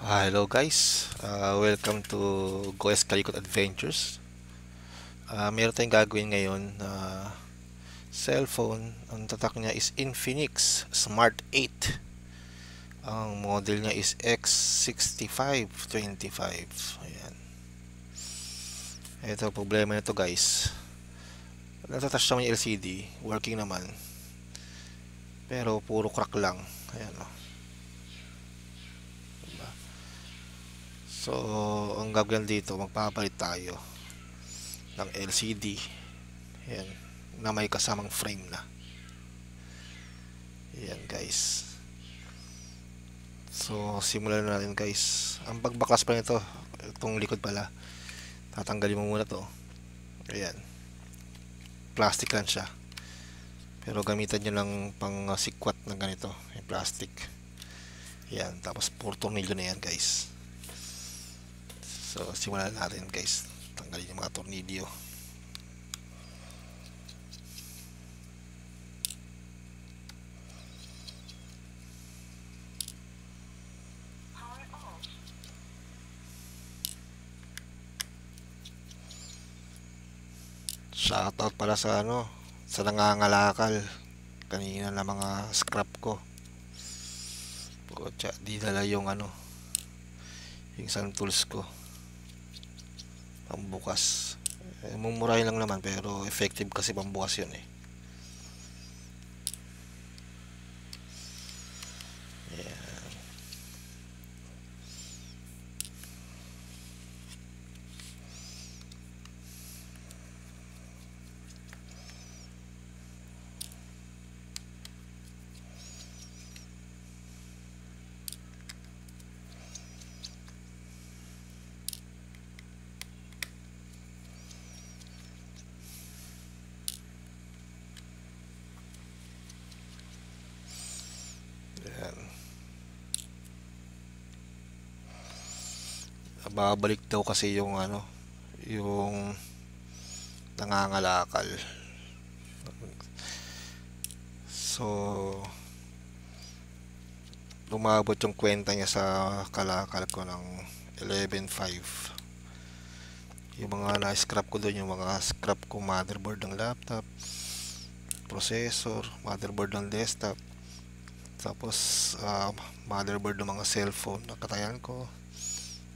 Hello guys, welcome to Goes Kalikot Adventures. Meron tayong gagawin ngayon na cellphone. Ang tatak niya is Infinix Smart 8. Ang model niya is X6525. Ayan. Ito problema nito guys. Natatouch naman yung LCD, working naman. Pero puro crack lang. Ayan o. Diba? So, ang gagawin dito, magpapalit tayo ng LCD. Ayan, na may kasamang frame na. Ayan guys. So, simulan na natin guys. Ang pagbaklas pa nito, itong likod pala. Tatanggalin mo muna to. Ayan. Plastic lang siya. Pero gamitan nyo lang pang sikwat ng ganito. Yung plastic. Ayan. Tapos puro tornilyo na yan guys. So, simulan na natin guys. Tanggalin yung mga tornilyo. Shoutout pala sa nangangalakal kanina na mga scrap ko. Pucha, di dala yung yung isang tools ko pambukas. Mumurahin lang naman pero effective kasi pambukas yun eh. Ayan. Ayan. Babalik daw kasi yung nangangalakal. So, lumabot yung kwenta niya sa kalakal ko ng 11.5. Yung mga na-scrap ko doon, yung mga scrap ko motherboard ng laptop, processor, motherboard ng desktop, tapos motherboard ng mga cellphone na katayan ko,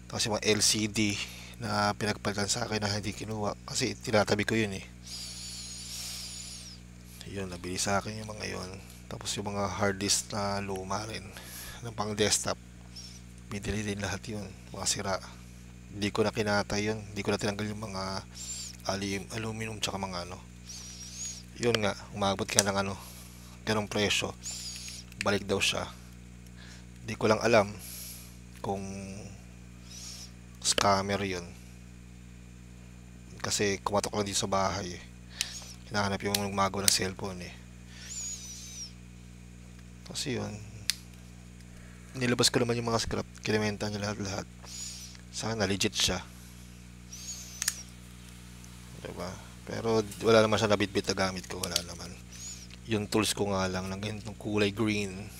tapos yung mga LCD na pinagpalitan sa akin na hindi kinuha kasi tinatabi ko yun eh. Yun, nabili sa akin yung mga yun. Tapos yung mga hard disk na luma rin ng pang desktop, binili din lahat yun, mga sira. Hindi ko na kinatay yun, hindi ko na tinanggal yung mga aluminum tsaka mga yun nga, umabot ka ng ganong presyo, balik daw siya. Hindi ko lang alam kung scammer yun kasi kumatok lang dito sa bahay eh. Hinahanap yung gumagawa ng cellphone eh. Kasi yun, nilabas ko naman yung mga scrap, kinimenta niya lahat-lahat. Sana legit siya, diba? Pero wala naman siya nabitbit na gamit ko, wala naman. Yung tools ko nga lang ng ganitong kulay green,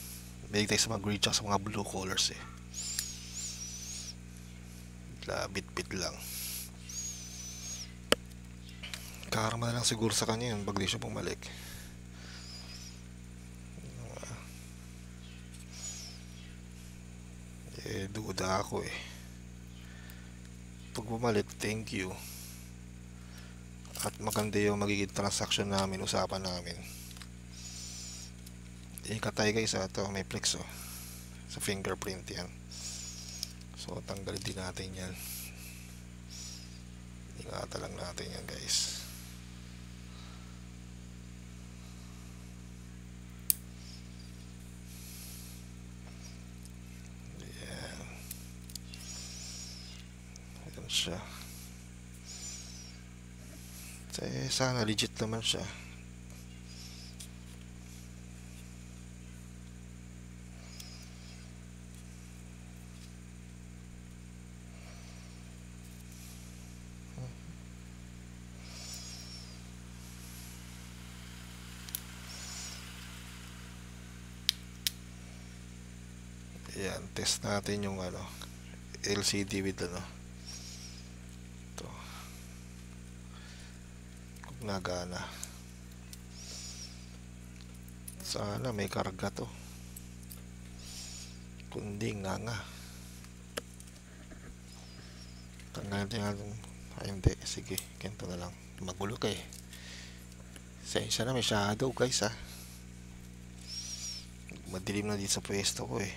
may tayo sa mga green tsaka sa mga blue colors eh. Bit-bit lang. Karma na lang siguro sa kanya yun pag di siya bumalik. Duda ako eh. Pag bumalik, thank you. At maganda yung magiging transaction namin, usapan namin. Ikatay guys, ito may flex oh. Sa fingerprint yan. So tanggalin din natin yan. Ingatan lang natin yan guys. Yan. Yan siya. Sana legit naman siya. Ayan, test natin yung LCD with ano, ito, kung nagana. Sana may karga to, kundi nga. Tanggalin natin. Ay hindi, sige, ganito na lang, magulo ka eh. Sensya na, may shadow guys ha, madilim na dito sa pwesto ko eh.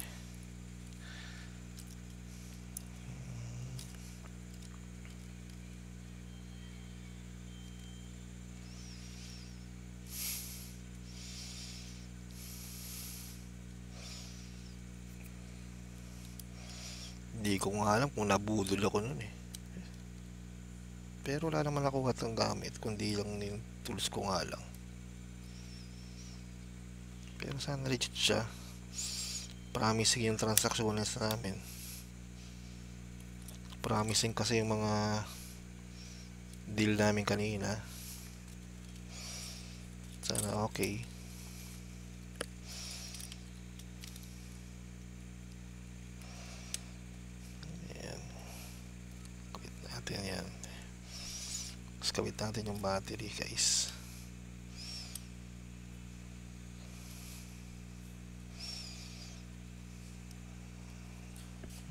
Hindi ko nga alam kung nabudol ako nun eh. Pero wala naman ako atang gamit, kundi lang yung tools ko nga lang. Pero sana legit siya. Promising yung transactions namin. Promising kasi yung mga deal namin kanina. Sana okay. Ayan. Kabit natin yan. Tapos kabit natin yung battery guys.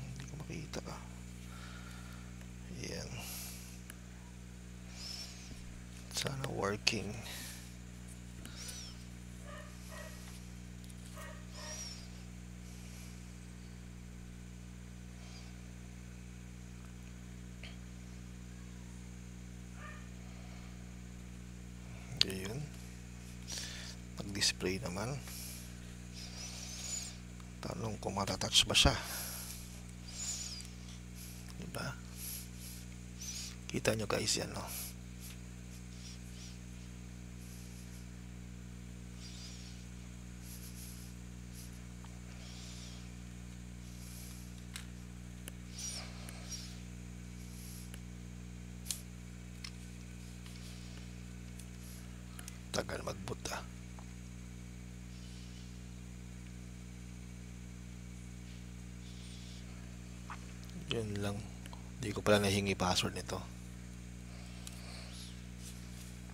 Hindi ko makita ka. Ayan. Sana working. Ayun, nag-display naman. Tanong kung matatouch ba siya, diba? Kita nyo guys yan, no? Tagal mag-boot ah. Yun lang, hindi ko pala nahingi password nito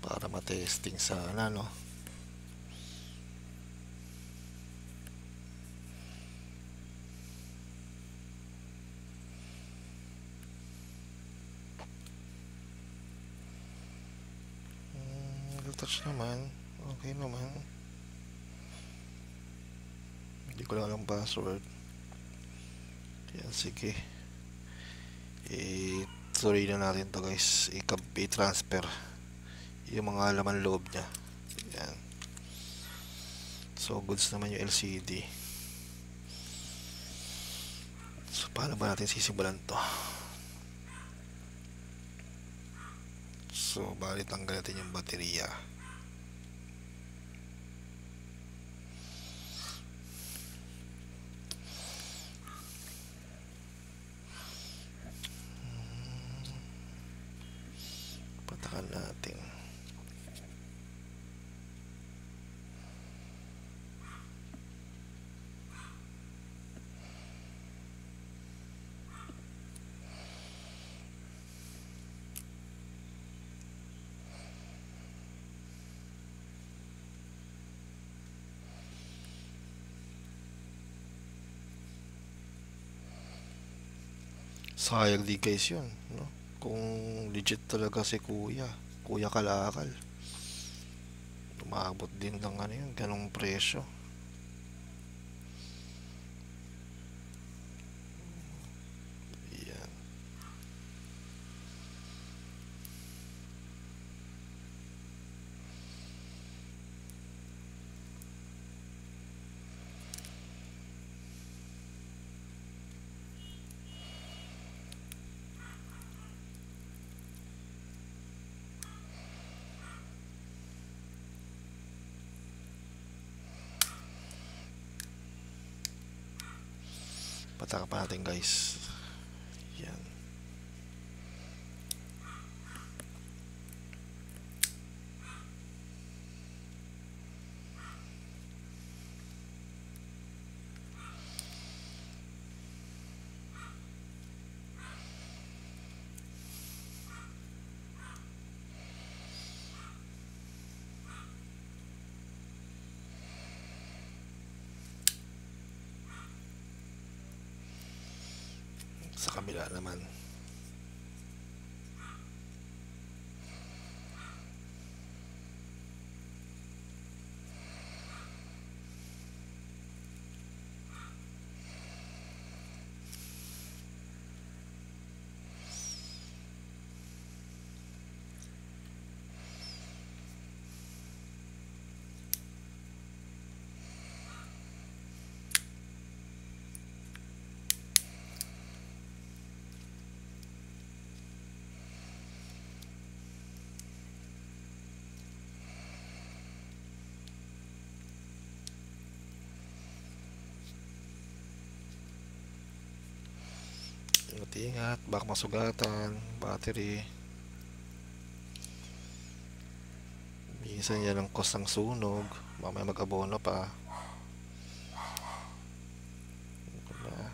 para matesting sana, no? Touch naman, okay naman. Hindi ko lang alam password. Yan, sige. Tuloy na natin to guys. I-transfer yung mga laman loob nya. Yan. So goods naman yung LCD. So paano ba natin sisimulan to? So bali tanggal natin yung baterya. Patakan natin. Sayang di guys yun, no? Kung legit talaga si Kuya Kalakal, umabot din ng ano yun, ganong presyo. Yan. Pataka pa natin guys. Yan. sa kabila naman. Ingat-ingat, baka masugatan, battery. Minsan yan ang cost ng sunog, mamaya mag-abono pa. Diba?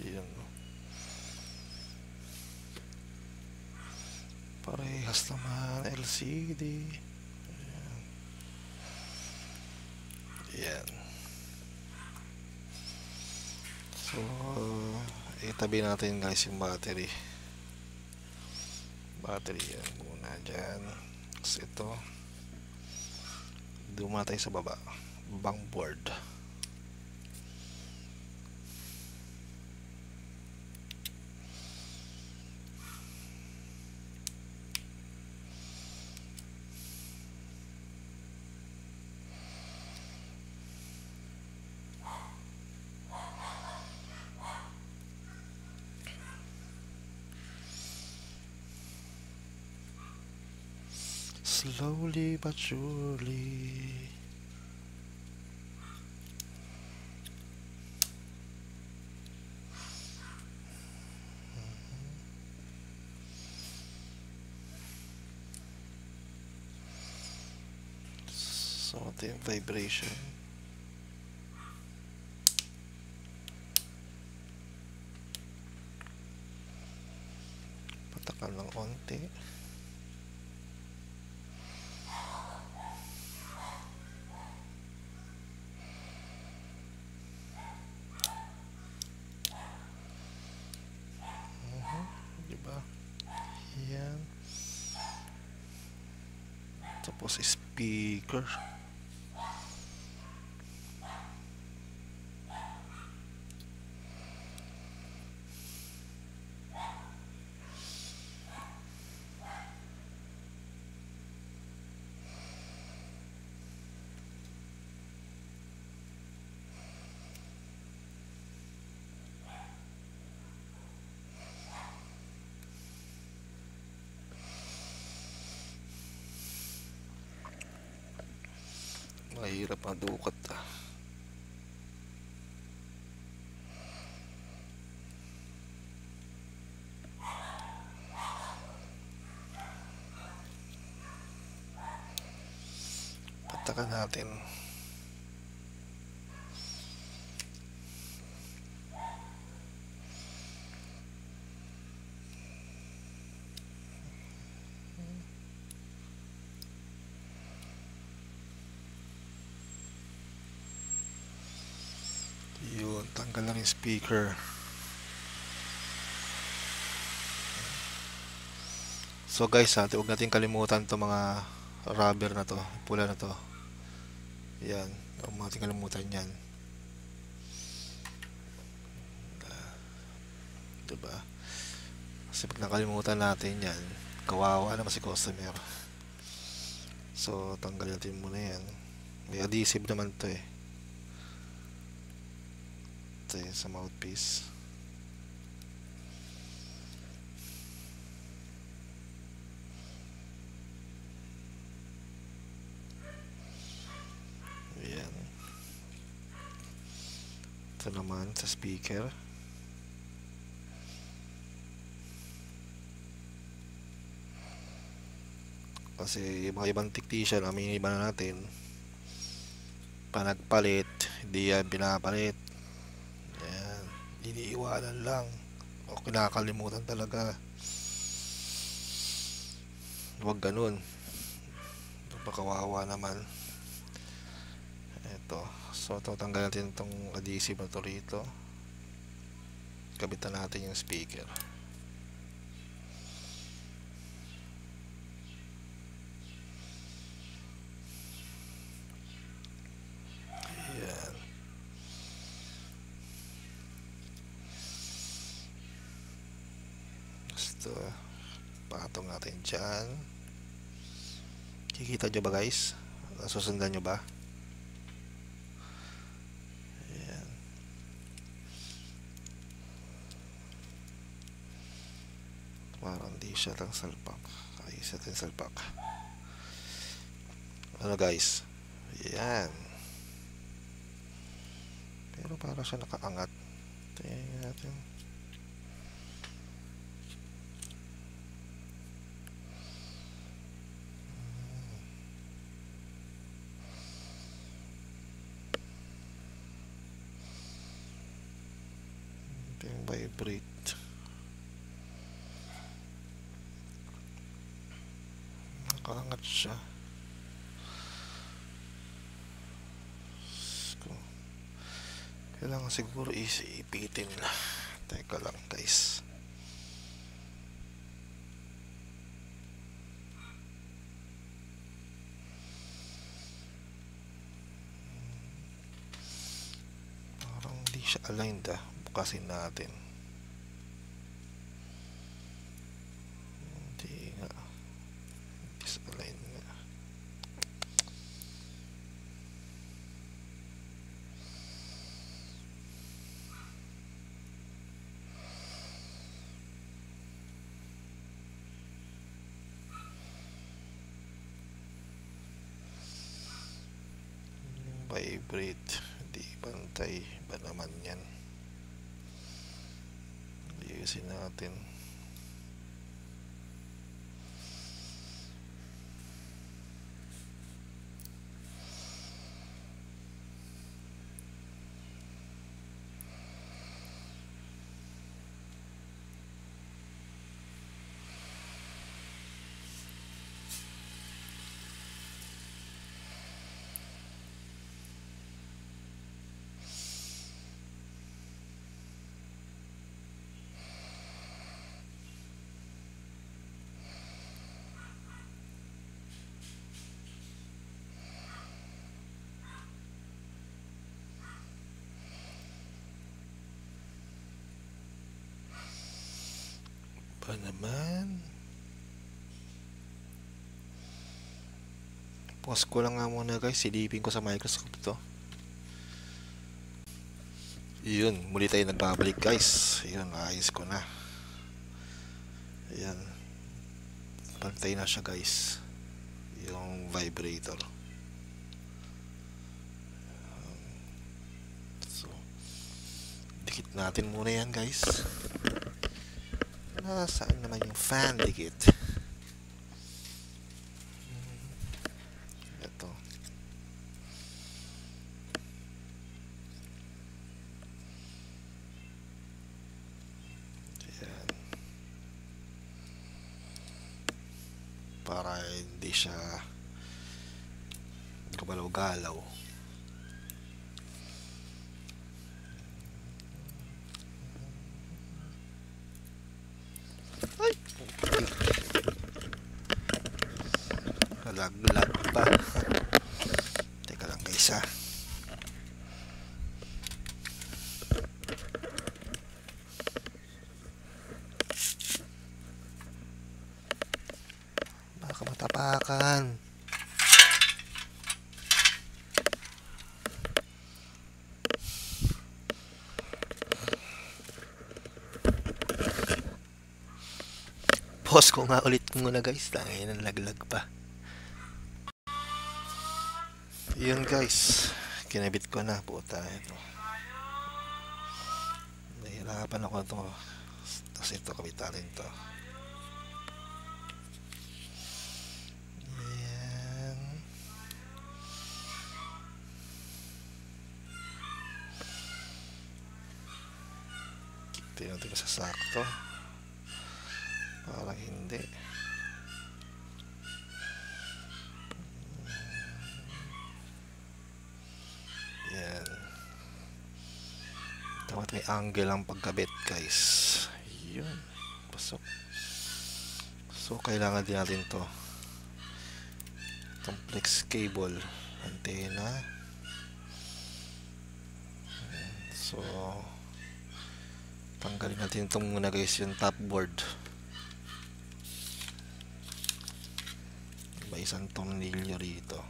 Ayan. Parehas naman LCD. Ayan. So, itabi natin guys yung battery. Battery yan muna dyan. Tapos ito, duma tayo sa baba, bang board. Slowly but surely. So, ito yung vibration. Patakan ng konti. Diba? Yan. Tapos speaker. Mahirap ang dukat ah. Patakan natin. Yun, tanggal lang yung speaker. So guys, huwag natin kalimutan to mga rubber na to, pula na to. Yan, huwag natin kalimutan yan. Diba? Kasi pag nakalimutan natin yan, kawawa naman si customer. So, tanggal natin muna yan. May adhesive naman to eh. Ito yun sa mouthpiece. Ayan. Ito naman sa speaker. Kasi yung mga ibang technician, iba na natin, panagpalit, hindi yan pinapalit. Ayan, iniiwanan lang o kinakalimutan talaga. Huwag ganun, kawawa naman. Ito, so tatanggal natin itong adhesive na to rito, kabitan natin yung speaker. Ayan, basta patong natin dyan. Kikita nyo ba guys? Susundan nyo ba? Ayan. Parang di siya lang salpak. Ayos natin salpak. Ano guys? Ayan. Pero para siya nakaangat. Tingnan natin. Ito yung vibrate. Nakaangat siya. Kailangan siguro ipitin na. Teka lang guys. Parang hindi siya aligned ah. Bukasin natin. Hindi nga. Disalign nga. Vibrate, hindi pantay ba naman yan? Ayusin natin. Ba naman? Pause ko lang nga muna guys, silipin ko sa microscope to. Yun, muli tayo nagbabalik guys. Yun, ayos ko na. Ayan, pantay na siya guys, yung vibrator. So, dikit natin muna yan guys. Nasaan naman yung fan dikit? Ito. Ayan. Para hindi siya gumalaw-galaw. Ay! Lag pa. Teka lang guys ha. Baka matapakan. Pause ko nga ulit muna guys. Tangin ng laglag pa. Yun guys, kinabit ko na. Puta ito. Nahirapan ako ito. Tapos ito, kabitalin to. tingnan natin sa sakto. Parang hindi. Yan. Dapat may angle ang pagkabit, guys. Yun. Pasok. So, kailangan din natin to. Itong flex cable. Antena. So, tanggalin natin itong muna, guys, yung top board. May isang tornilyo rito.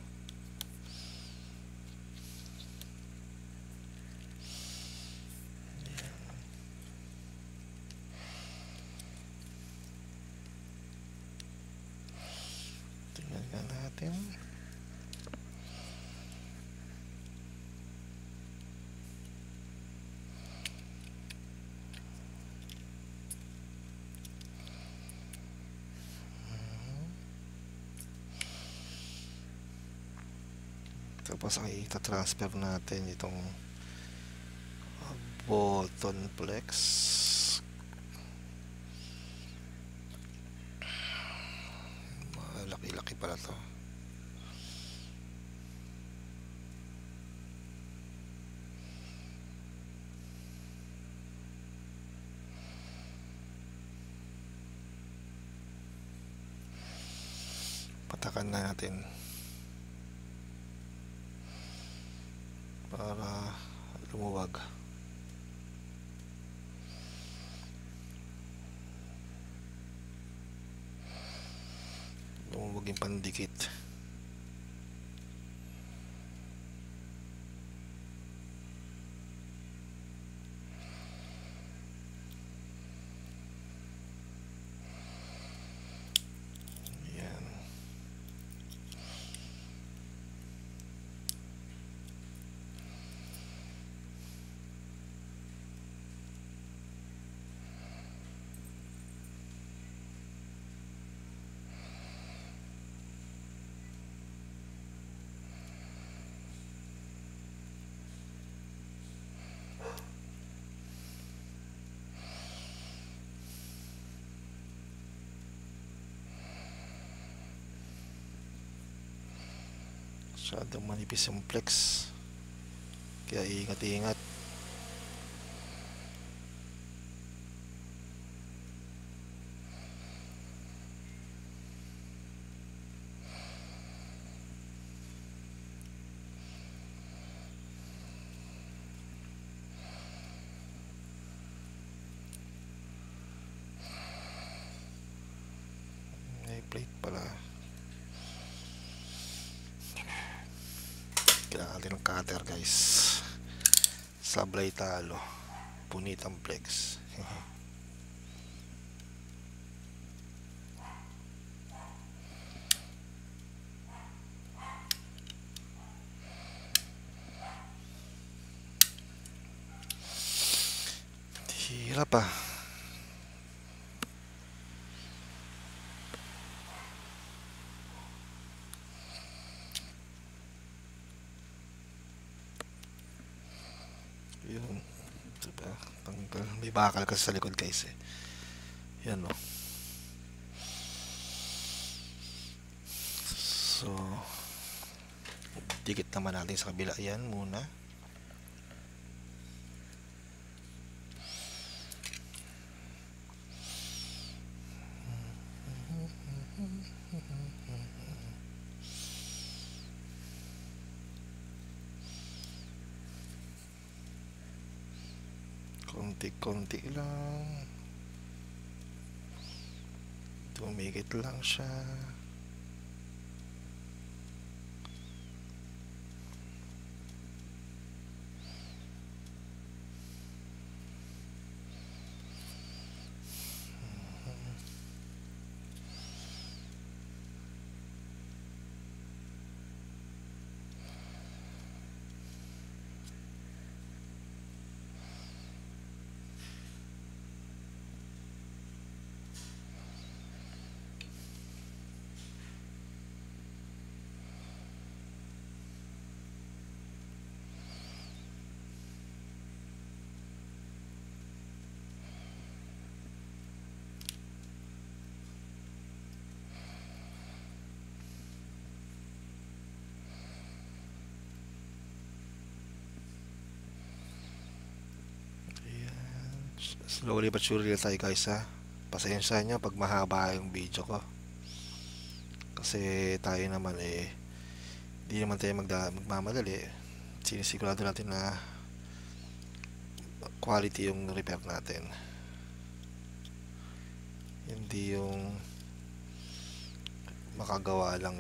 Tingnan nga natin. Tapos ay ita-transfer natin itong button flex. Malaki-laki pala to. Patakan na natin para lumuwag. Lumuwag yung pandikit. Yan. Masyadong manipis yung flex, kaya ingat-ingat. May plate pala. Kailangan natin ng cutter, guys. Sablay talo, punit ang flex. Hirap ah. Yun, diba? Tanggal. May bakal kasi sa likod, guys, eh. Yan, no. So, dikit naman natin sa kabila. Yan muna. Konti-konti lang. Tumigit lang siya. Slowly but surely tayo guys ha. Pasensya nyo pag mahaba yung video ko. Kasi tayo naman di naman tayo magmamadali. Sinisigurado natin na quality yung repair natin. Hindi yung makagawa lang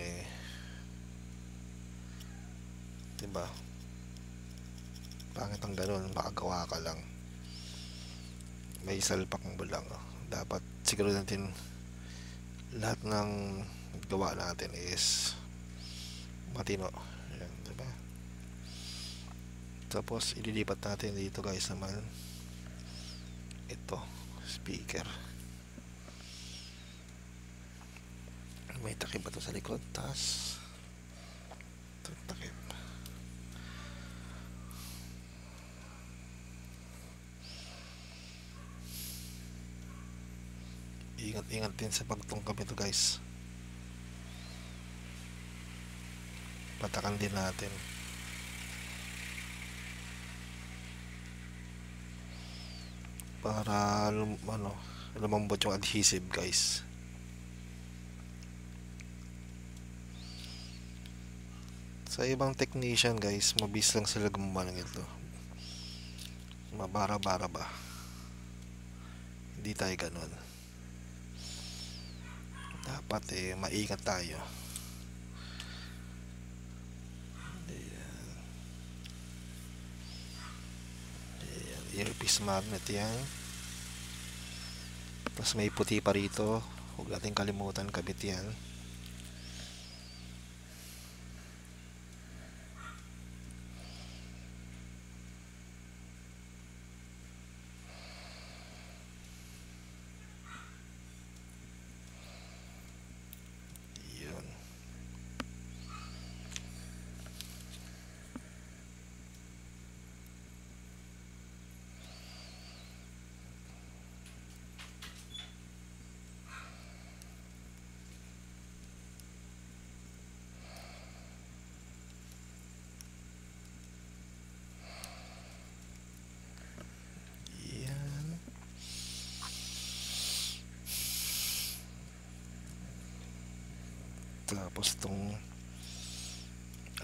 diba? Pangit ang ganun, makagawa ka lang. May salpak mo lang. Dapat siguro natin lahat ng gawa natin is matino. Ayan, diba? Tapos ililipat natin dito guys naman ito, speaker. May takip ba to sa likod? Tas ito takip. Ingat din sa pagtungkap ito guys. Patakan din natin para lumambot yung adhesive guys. Sa ibang technician guys, mabilis lang sila gumawa ng ito. Mabara-bara ba? Hindi tayo ganun. Dapat maingat tayo. Earpiece magnet yan. Tapos may puti pa rito, huwag natin kalimutan kabit yan. Tapos tong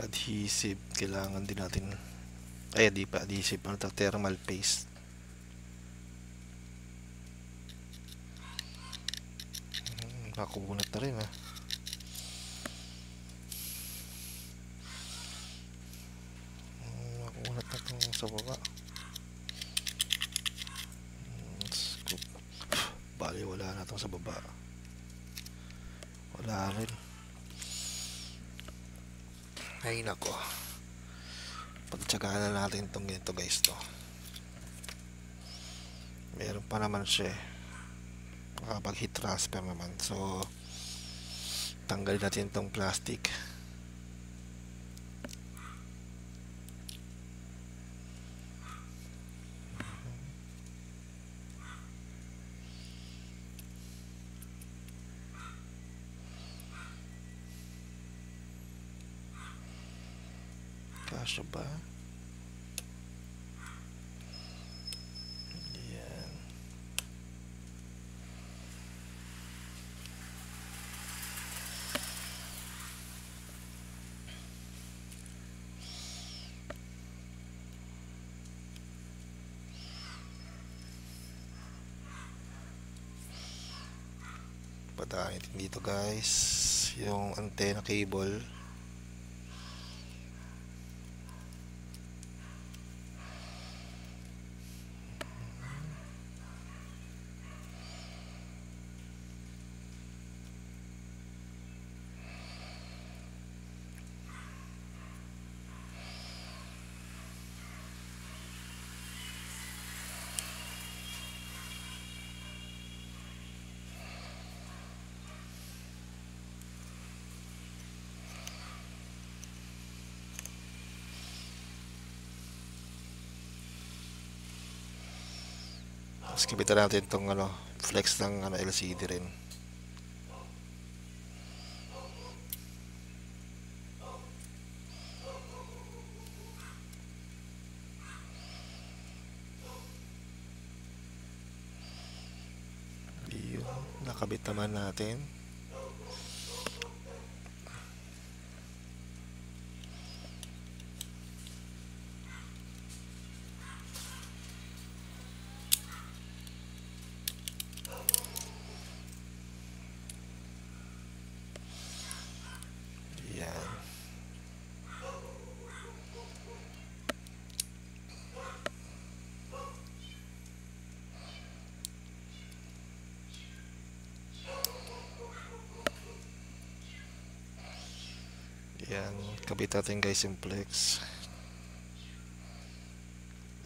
adhesive kailangan din natin, di pa adhesive, thermal paste. Nakunat na rin nakunat na itong sa baba. Bali wala na itong sa baba, wala rin. Ay nako, pagtsagaan na natin itong ganito guys to. Meron pa naman siya makapag heat transfer naman. So tanggalin natin itong plastic. Kasya ba? Yan. Patayin dito guys yung antenna cable. Tapos kibitan natin itong flex ng LCD rin. kabit naman natin. Yan. Yan, kabit natin guys yung flex,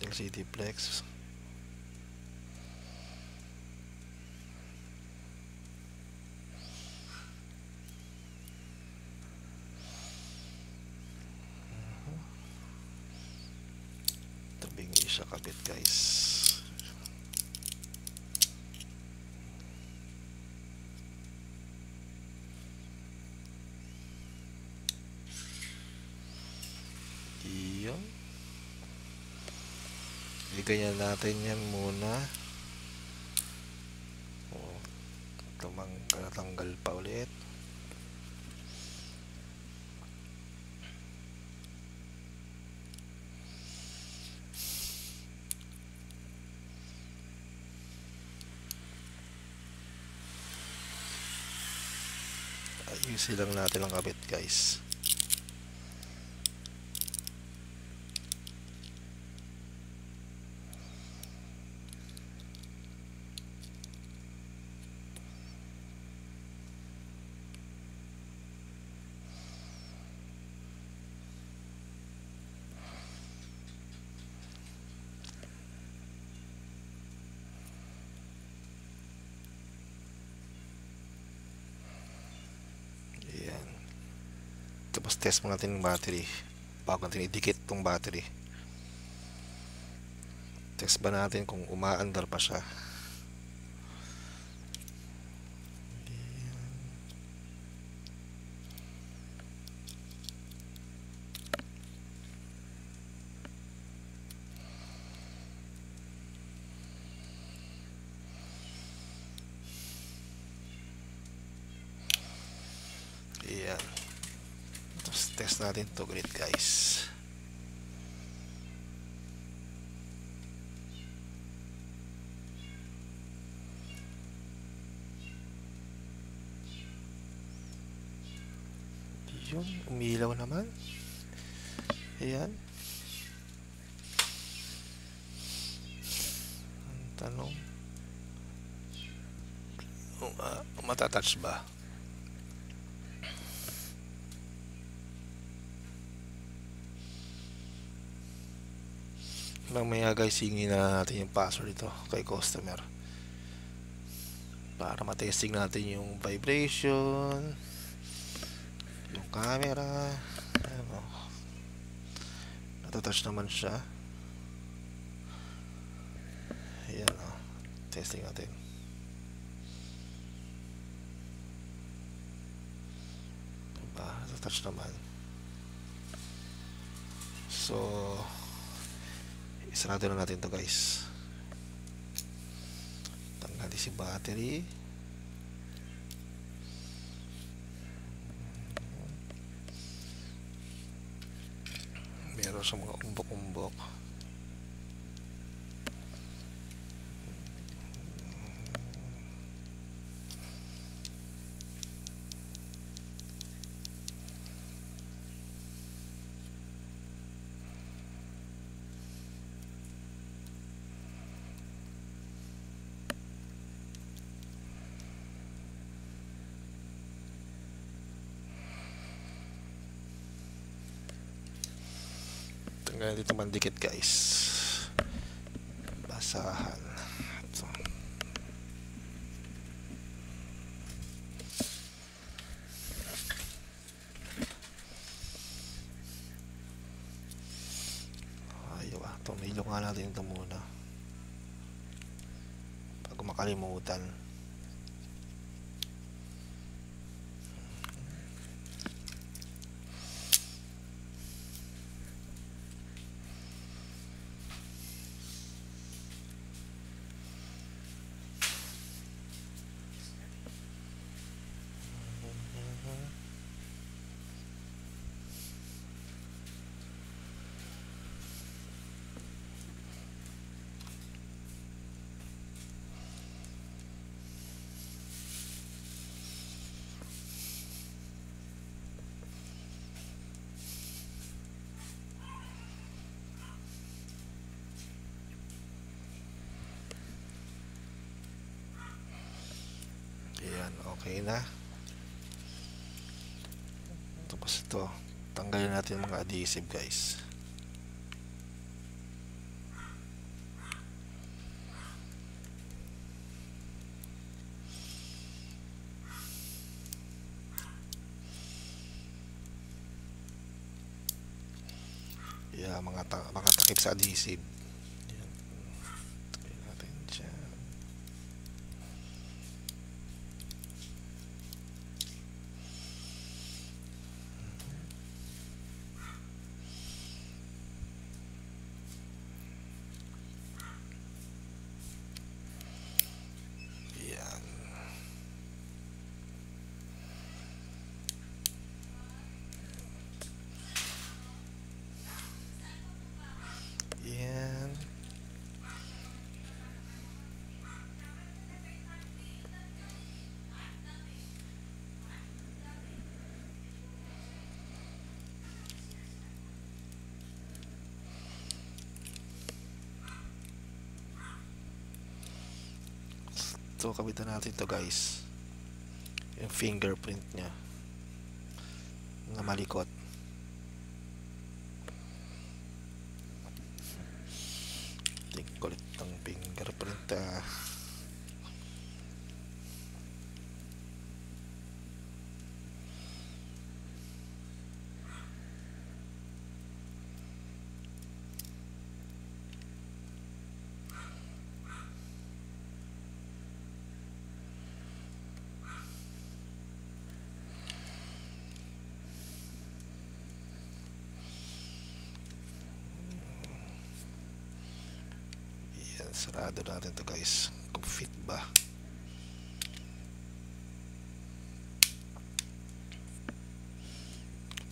LCD flex. Tabing siya kabit guys. Iyon. Ganyan natin yan muna. Tanggal pa ulit. Ayusin lang natin ang kabit guys. Tapos test mo natin yung battery bago natin idikit tong battery. Test ba natin kung umaandar pa siya. Ayan. Test natin to grid guys. Yun, umilaw naman. Ayan. Ang tanong, matatouch ba? Mamaya guys, hingin na natin yung password dito kay customer para matesting natin yung vibration, yung camera. Ayan, natatouch naman siya. Ayan, testing natin. Diba? Natatouch naman. So isarado na natin to guys. Tanggalin si battery. Meron sa mga umbok-umbok. Tanggalin dito mandikit guys. Basahan. Ito. Ayaw tumilo nga natin ito muna bago makalimutan. Yan, okay na. Tapos ito, tanggalin natin mga adhesive guys. Yan, mga takip sa adhesive. Yan. Tanggalin natin dyan. Yan. Yan. So, kabitan natin to guys. Yung fingerprint nya na malikot. Kulit ng fingerprint Yan, sarado natin to guys, kung fit ba.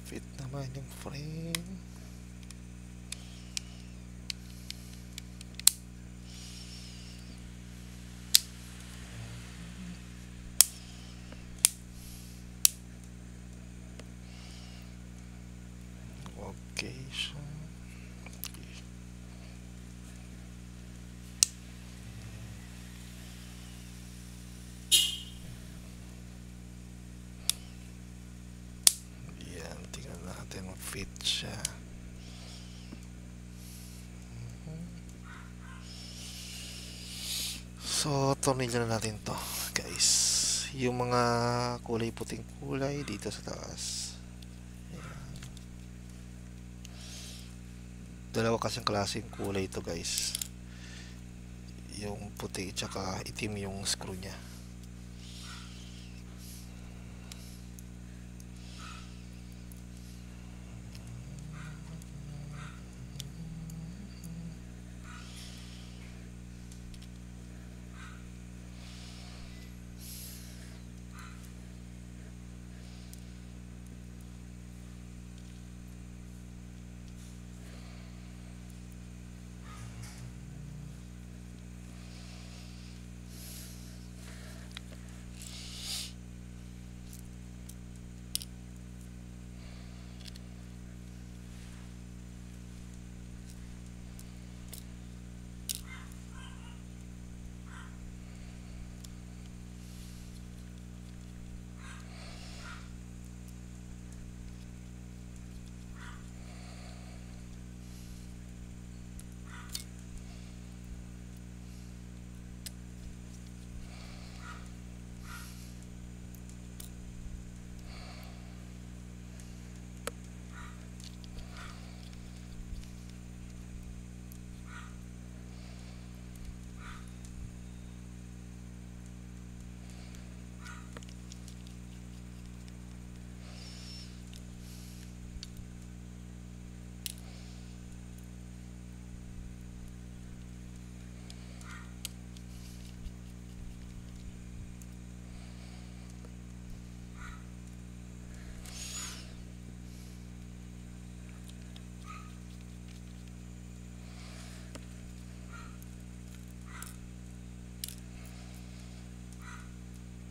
Fit naman yung frame. Okay siya. Yan, tingnan natin mag-fit siya. So, tornilyo na natin to guys. Yung mga kulay puting kulay dito sa taas. Ayan. Dalawa kasing klaseng kulay ito guys. Yung puti tsaka itim yung screw nya.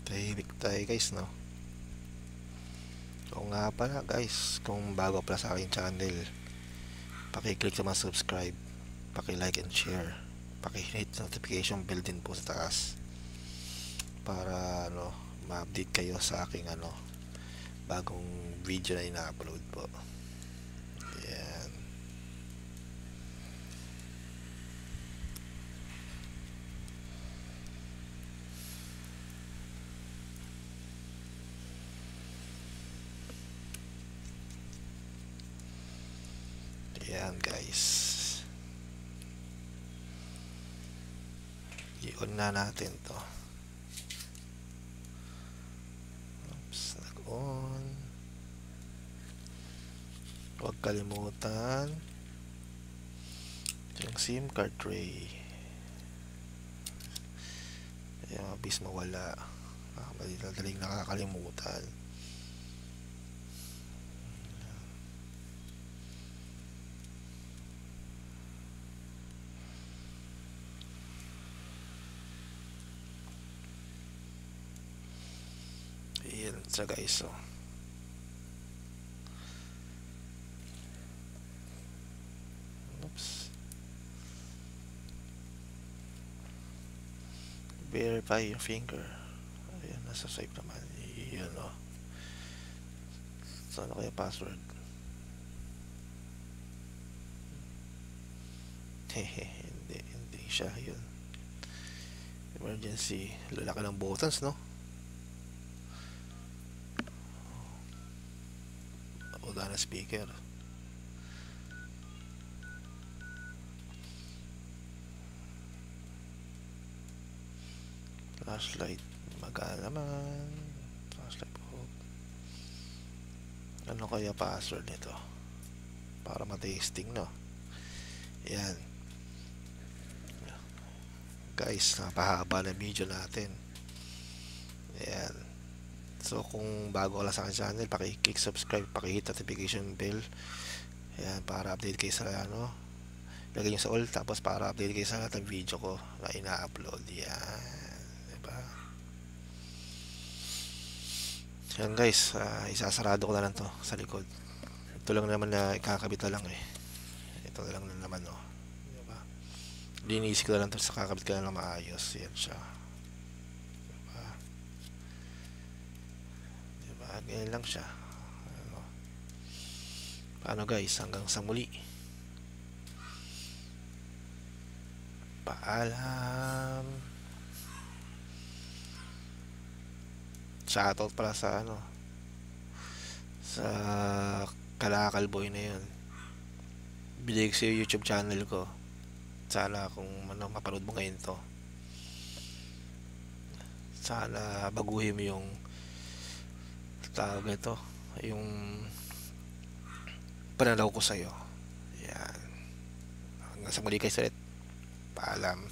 Tahimik tayo guys, no? So nga pala guys, kung bago pala sa aking channel, paki-click naman subscribe, paki-like and share, paki-hit notification bell din po sa taas para ma-update kayo sa aking bagong video na ina-upload po. Yan. Yan guys, i-on na natin to. Oops, nag-on. Huwag kalimutan yung SIM card tray. Kaya mabis mawala, madaling nakakalimutan. Ayan siya guys. Oops. Verify yung finger. Ayan, nasa save naman. Yun So ano kaya password? Hindi siya yun. Emergency. Lalaki ng buttons, no? Wala na speaker. Flashlight. Magana naman. Flashlight po. Ano kaya password nito? Para ma-tasting, no? Yan. Guys, napahaba na video natin. Ayan. So kung bago ka lang sa akin channel, paki-click subscribe, paki-hit notification bell. Ayan, para update kayo sa lagay nyo sa all, tapos para update kayo sa lahat ng video ko na ina-upload. Yan, diba? Yan guys, isasarado ko na lang to sa likod. Ito lang naman na ikakabit na lang ito na lang naman diba? Linis ko na lang to, sa kakabit ka na lang maayos. Yan siya, diba? Ganyan lang siya. Paano guys, hanggang sa muli. Paalam. Shoutout pala sa sa Kalakal Boy na yun. Binigay ko sa YouTube channel ko. Sana kung mapanood mo ngayon to, sana baguhin mo yung tawag ito, yung pananaw ko sa'yo. Yan. Hanggang sa muli guys ulit. Paalam.